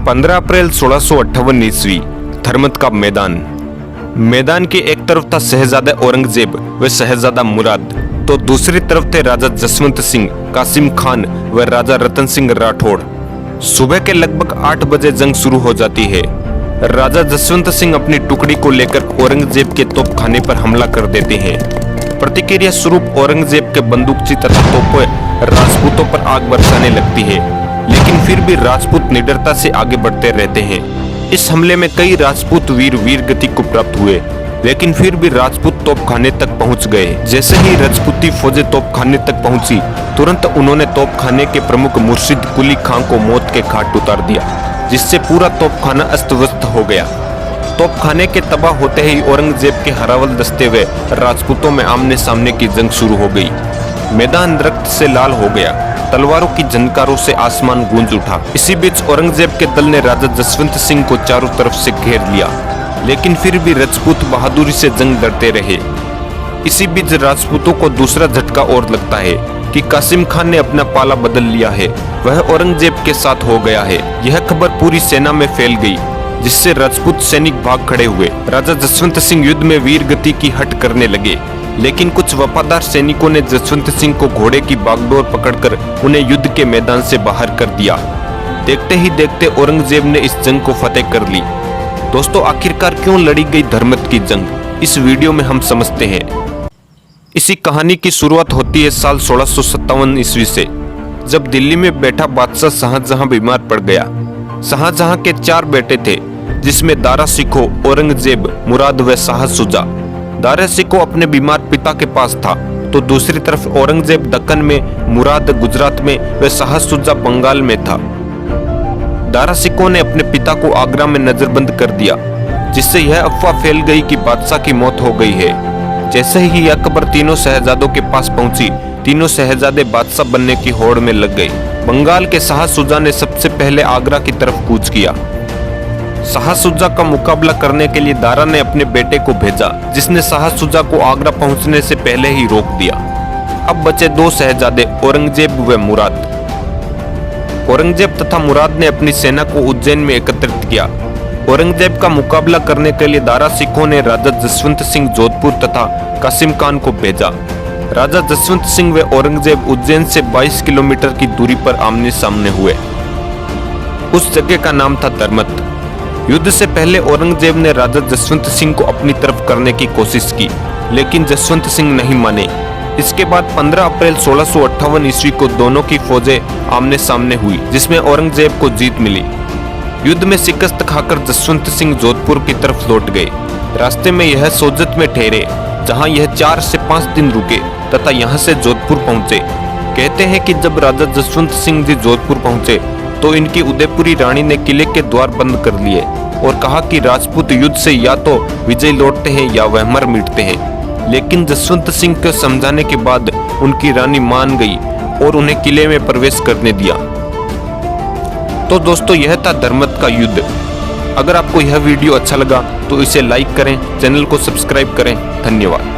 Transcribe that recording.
15 अप्रैल 1658 ईस्वी धर्मत का मैदान की एक तरफ था शहजादा औरंगजेब व शहजादा मुराद, तो दूसरी तरफ थे राजा जसवंत सिंह, कासिम खान व राजा रतन सिंह राठौड़। सुबह के लगभग 8 बजे जंग शुरू हो जाती है। राजा जसवंत सिंह अपनी टुकड़ी को लेकर औरंगजेब के तोपखाने पर हमला कर देते हैं। प्रतिक्रिया स्वरूप औरंगजेब के बंदूकची तथा तोपें राजपूतों पर आग बरसाने लगती है, लेकिन फिर भी राजपूत निडरता से आगे बढ़ते रहते हैं। इस हमले में कई राजपूत वीर गति को प्राप्त हुए, लेकिन फिर भी राजपूत तोपखाने तक पहुंच गए। जैसे ही राजपूती फौजें तोपखाने तक पहुंची, तुरंत उन्होंने तोपखाने के प्रमुख मुर्शिद कुली खां को मौत के घाट उतार दिया, जिससे पूरा तोपखाना अस्त व्यस्त हो गया। तोपखाने के तबाह होते ही औरंगजेब के हरावल दस्ते हुए राजपूतों में आमने सामने की जंग शुरू हो गई। मैदान रक्त से लाल हो गया, तलवारों की झनकारों से आसमान गूंज उठा। इसी बीच औरंगजेब के दल ने राजा जसवंत सिंह को चारों तरफ से घेर लिया, लेकिन फिर भी राजपूत बहादुरी से जंग लड़ते रहे। इसी बीच राजपूतों को दूसरा झटका और लगता है कि कासिम खान ने अपना पाला बदल लिया है, वह औरंगजेब के साथ हो गया है। यह खबर पूरी सेना में फैल गई, जिससे राजपूत सैनिक भाग खड़े हुए। राजा जसवंत सिंह युद्ध में वीर गति की हट करने लगे, लेकिन कुछ वफादार सैनिकों ने जसवंत सिंह को घोड़े की बागडोर पकड़कर उन्हें युद्ध के मैदान से बाहर कर दिया। देखते ही देखते औरंगजेब ने इस जंग को फतेह कर ली। दोस्तों, आखिरकार क्यों लड़ी गई धर्मत की जंग, इस वीडियो में हम समझते हैं। इसी कहानी की शुरुआत होती है साल 1657 ईस्वी से, जब दिल्ली में बैठा बादशाह शाहजहां बीमार पड़ गया। शाहजहां के 4 बेटे थे, जिसमें दारा शिकोह, औरंगजेब, मुराद व शाह शुजा। दारा शिकोह अपने बीमार पिता के पास था, तो दूसरी तरफ औरंगजेब दक्कन में, मुराद गुजरात में व शाह शुजा बंगाल में था। दारा शिकोह ने अपने पिता को आगरा में नजरबंद कर दिया, जिससे यह अफवाह फैल गई कि बादशाह की मौत हो गई है। जैसे ही यह खबर तीनों शहजादों के पास पहुंची, तीनों शहजादे बादशाह बनने की होड़ में लग गए। बंगाल के शाह शुजा ने सबसे पहले आगरा की तरफ कूच किया। शाह शुजा का मुकाबला करने के लिए दारा ने अपने बेटे को भेजा, जिसने शाह शुजा को आगरा पहुंचने से पहले ही रोक दिया। अब बचे 2 शहजादे, औरंगजेब व मुराद। औरंगजेब तथा मुराद ने अपनी सेना को उज्जैन में एकत्रित किया। औरंगजेब का मुकाबला करने के लिए दारा शिकोह ने राजा जसवंत सिंह जोधपुर तथा कासिम खान को भेजा। राजा जसवंत सिंह व औरंगजेब उज्जैन से 22 किलोमीटर की दूरी पर आमने सामने हुए। उस जगह का नाम था धर्मत। युद्ध से पहले औरंगजेब ने राजा जसवंत सिंह को अपनी तरफ करने की कोशिश की, लेकिन जसवंत सिंह नहीं माने। इसके बाद 15 अप्रैल 1658 ईस्वी को दोनों की फौजें आमने सामने हुई, जिसमें औरंगजेब को जीत मिली। युद्ध में शिकस्त खाकर जसवंत सिंह जोधपुर की तरफ लौट गए। रास्ते में यह सोजत में ठहरे, जहां यह 4 से 5 दिन रुके तथा यहां से जोधपुर पहुंचे। कहते हैं कि जब राजा जसवंत सिंह जी जोधपुर पहुंचे, तो इनकी उदयपुरी रानी ने किले के द्वार बंद कर लिए और कहा कि राजपूत युद्ध से या तो विजय लौटते हैं या वह मर मिटते हैं। लेकिन जसवंत सिंह के समझाने के बाद उनकी रानी मान गई और उन्हें किले में प्रवेश करने दिया। तो दोस्तों, यह था धर्मत का युद्ध। अगर आपको यह वीडियो अच्छा लगा तो इसे लाइक करें, चैनल को सब्सक्राइब करें। धन्यवाद।